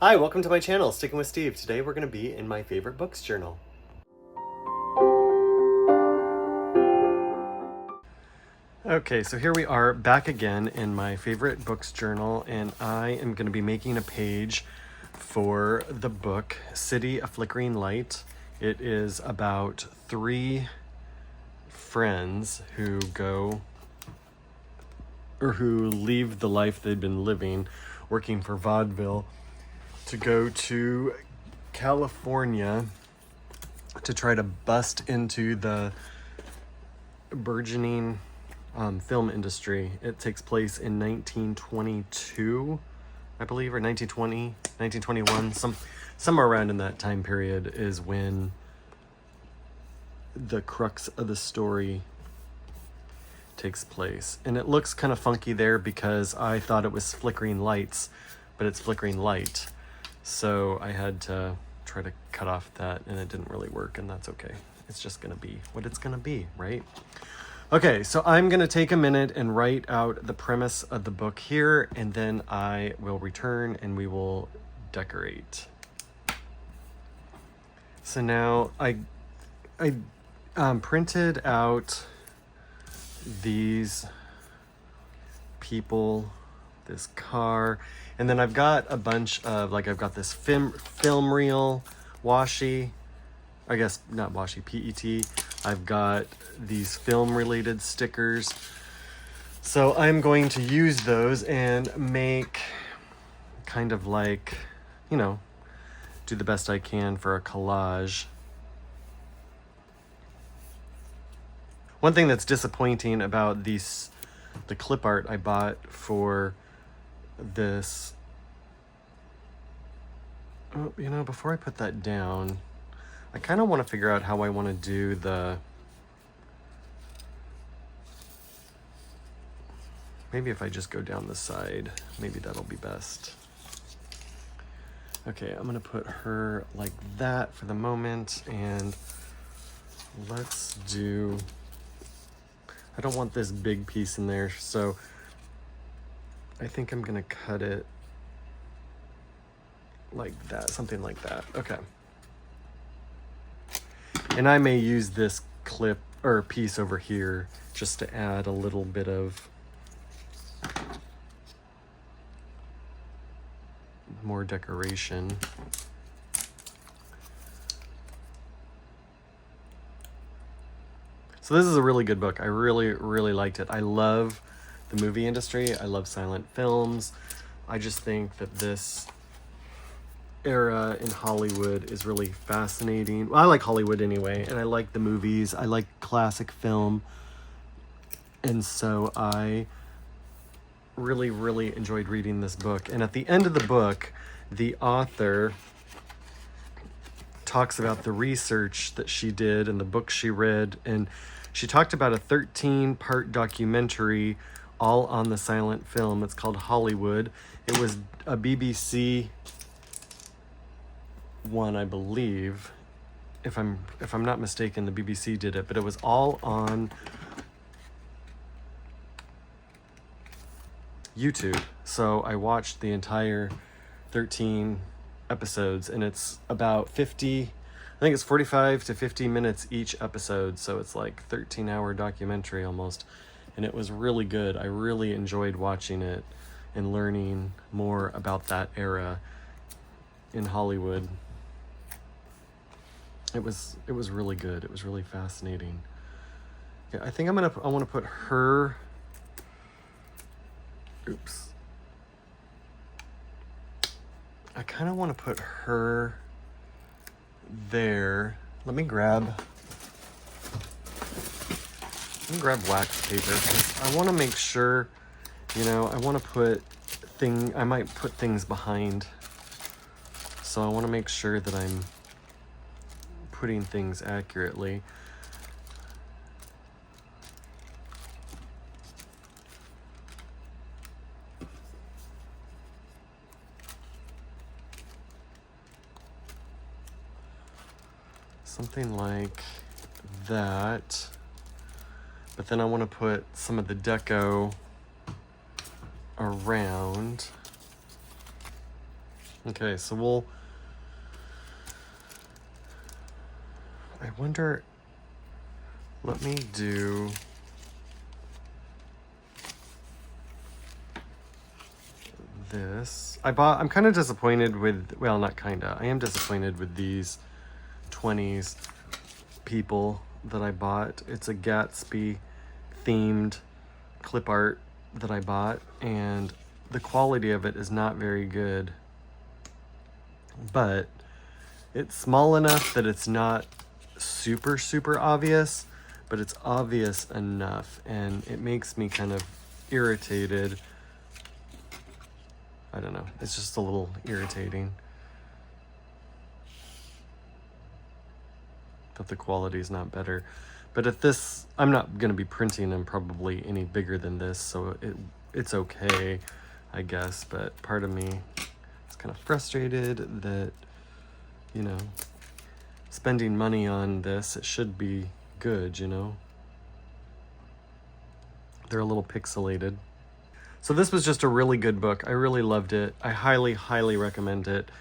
Hi, welcome to my channel, Sticking with Steve. Today we're going to be in my favorite books journal. Okay, so here we are back again in my favorite books journal, and I am going to be making a page for the book City, a Flickering Light. It is about three friends who leave the life they've been living, working for vaudeville, to go to California to try to bust into the burgeoning film industry. It takes place in 1922, I believe, or 1920, 1921, somewhere around in that time period is when the crux of the story takes place. And it looks kind of funky there because I thought it was flickering lights, but it's flickering light. So I had to try to cut off that, and it didn't really work, and that's okay. It's just gonna be what it's gonna be, right? Okay, so I'm gonna take a minute and write out the premise of the book here, and then I will return and we will decorate. So now I printed out these people, this car, and then I've got a bunch of, I've got this film reel washi, I guess not washi, PET. I've got these film related stickers. So I'm going to use those and make kind of do the best I can for a collage. One thing that's disappointing about the clip art I bought for this, before I put that down, I kind of want to figure out how I want to do maybe if I just go down the side, maybe that'll be best. Okay, I'm going to put her like that for the moment, and let's do, I don't want this big piece in there, so I think I'm gonna cut it like that, something like that. Okay. And I may use this clip or piece over here just to add a little bit of more decoration. So this is a really good book. I really, really liked it. I love the movie industry. I love silent films. I just think that this era in Hollywood is really fascinating. Well, I like Hollywood anyway, and I like the movies. I like classic film. And so I really, really enjoyed reading this book. And at the end of the book, the author talks about the research that she did and the books she read, and she talked about a 13-part documentary all on the silent film. It's called Hollywood. It was a BBC one, I believe. If I'm not mistaken, the BBC did it, but it was all on YouTube. So I watched the entire 13 episodes, and it's about 50, I think it's 45 to 50 minutes each episode, so it's like 13-hour documentary almost, and it was really good. I really enjoyed watching it and learning more about that era in Hollywood. It was really good. It was really fascinating. Okay, I think I want to put her, oops. I kind of want to put her there. Let me grab wax paper. I want to make sure, I want to I might put things behind. So I want to make sure that I'm putting things accurately. Something like that. But then I want to put some of the deco around. Okay, so I wonder, let me do this. I'm kind of disappointed with, well, not kinda, I am disappointed with these 20s people that I bought. It's a Gatsby themed clip art that I bought, and the quality of it is not very good, but it's small enough that it's not super, super obvious, but it's obvious enough, and it makes me kind of irritated. I don't know, it's just a little irritating that the quality is not better. But if this, I'm not going to be printing them probably any bigger than this, so it's okay, I guess. But part of me is kind of frustrated that, you know, spending money on this, it should be good, you know. They're a little pixelated. So this was just a really good book. I really loved it. I highly, highly recommend it.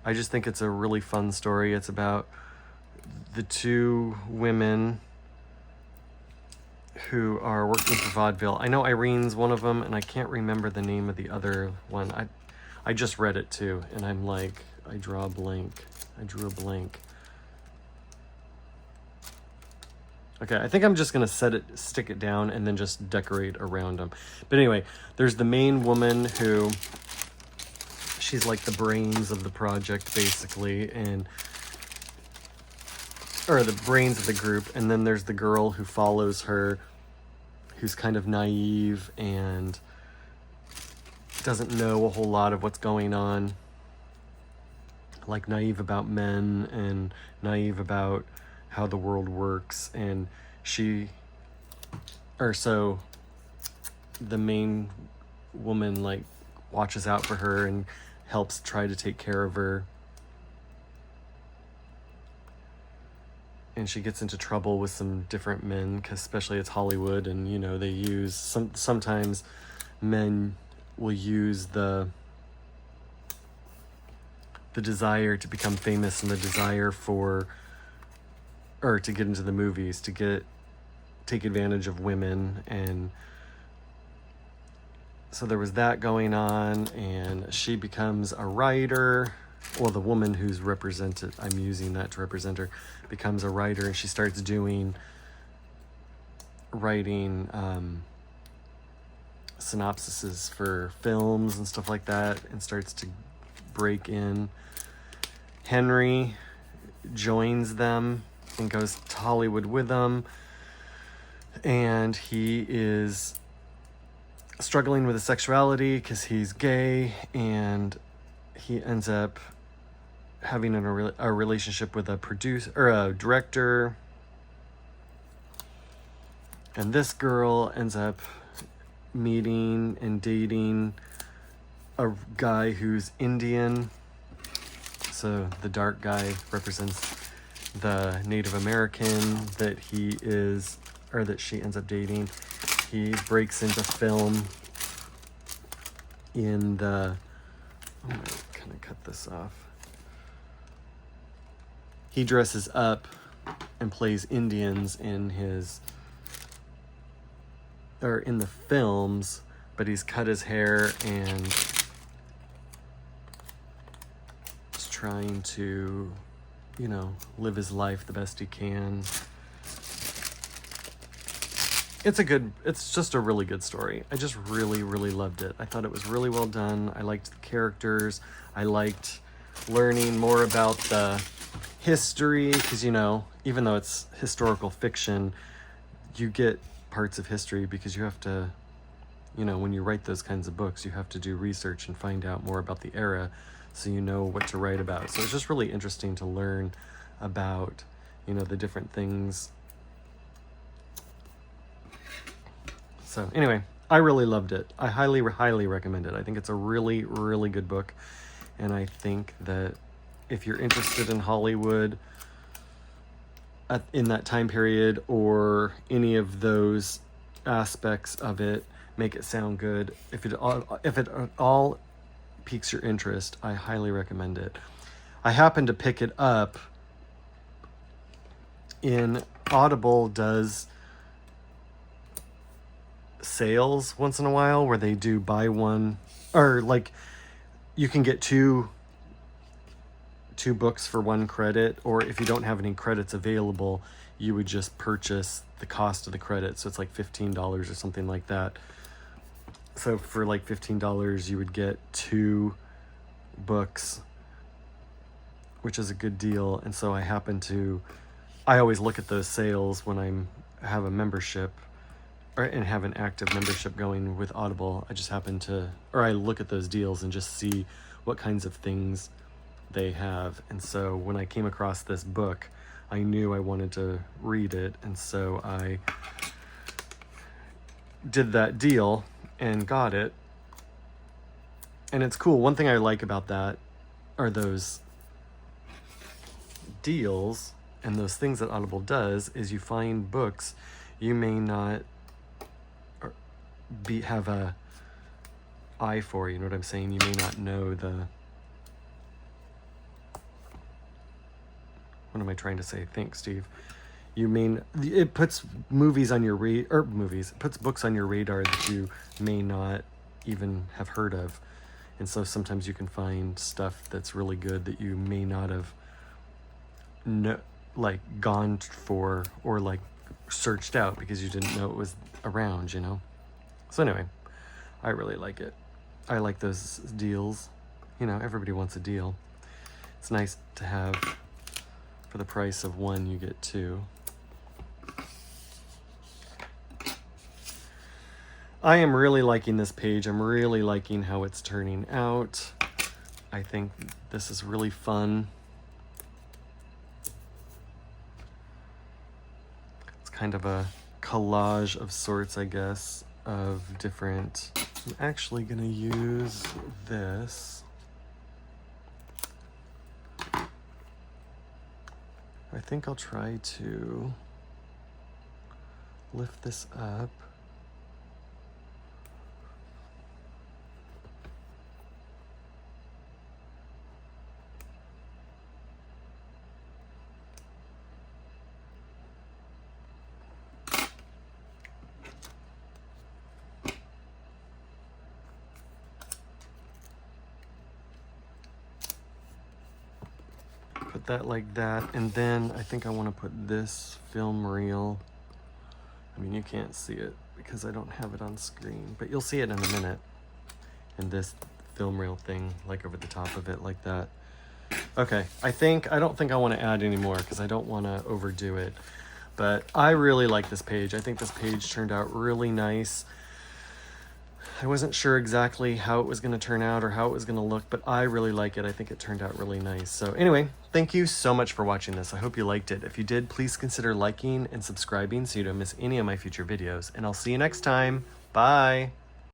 I just think it's a really fun story. It's about the two women who are working for vaudeville. I know Irene's one of them, and I can't remember the name of the other one. I just read it too, and I'm like, I drew a blank. Okay, I think I'm just gonna stick it down and then just decorate around them. But anyway, there's the main woman who, she's like the brains of the project basically, or the brains of the group, and then there's the girl who follows her, who's kind of naive and doesn't know a whole lot of what's going on, like naive about men and naive about how the world works. And so the main woman like watches out for her and helps try to take care of her. And she gets into trouble with some different men, because especially it's Hollywood, and you know, they use sometimes men will use the desire to become famous and the desire to get into the movies, to take advantage of women. And so there was that going on, and she becomes a writer. Well, the woman who's represented, I'm using that to represent her, becomes a writer, and she starts writing synopsises for films and stuff like that, and starts to break in. Henry joins them and goes to Hollywood with them, and he is struggling with his sexuality because he's gay, and he ends up having a relationship with a producer or a director, and this girl ends up meeting and dating a guy who's Indian. So the dark guy represents the Native American that she ends up dating. He breaks into film I'm gonna kind of cut this off. He dresses up and plays Indians in the films, but he's cut his hair and is trying to, you know, live his life the best he can. It's just a really good story. I just really, really loved it. I thought it was really well done. I liked the characters. I liked learning more about the history, because, you know, even though it's historical fiction, you get parts of history because you have to, you know, when you write those kinds of books, you have to do research and find out more about the era so you know what to write about. So it's just really interesting to learn about, you know, the different things. So anyway, I really loved it. I highly, highly recommend it. I think it's a really, really good book. And I think that if you're interested in Hollywood in that time period, or any of those aspects of it, make it sound good. If it at all piques your interest, I highly recommend it. I happened to pick it up in Audible does sales once in a while where they do buy one, or like you can get two books for one credit, or if you don't have any credits available, you would just purchase the cost of the credit. So it's like $15 or something like that. So for like $15, you would get 2 books, which is a good deal. And so I always look at those sales when I have a membership and have an active membership going with Audible. I just happen to, or I look at those deals and just see what kinds of things they have. And so when I came across this book, I knew I wanted to read it. And so I did that deal and got it. And it's cool. One thing I like about that are those deals and those things that Audible does is you find books you may not have a eye for, you know what I'm saying? You may not know what am I trying to say? Thanks, Steve. It puts movies on your it puts books on your radar that you may not even have heard of. And so sometimes you can find stuff that's really good that you may not have gone for or like searched out because you didn't know it was around, you know? So anyway, I really like it. I like those deals. You know, everybody wants a deal. It's nice to have, for the price of 1, you get 2. I am really liking this page. I'm really liking how it's turning out. I think this is really fun. It's kind of a collage of sorts, I guess, of different... I'm actually going to use this. I think I'll try to lift this up. Put that like that, and then I think I want to put this film reel. I mean, you can't see it because I don't have it on screen, but you'll see it in a minute. And this film reel thing, like over the top of it, like that. Okay, I don't think I want to add any more because I don't want to overdo it. But I really like this page. I think this page turned out really nice. I wasn't sure exactly how it was going to turn out or how it was going to look, but I really like it. I think it turned out really nice. So anyway, thank you so much for watching this. I hope you liked it. If you did, please consider liking and subscribing so you don't miss any of my future videos. And I'll see you next time. Bye.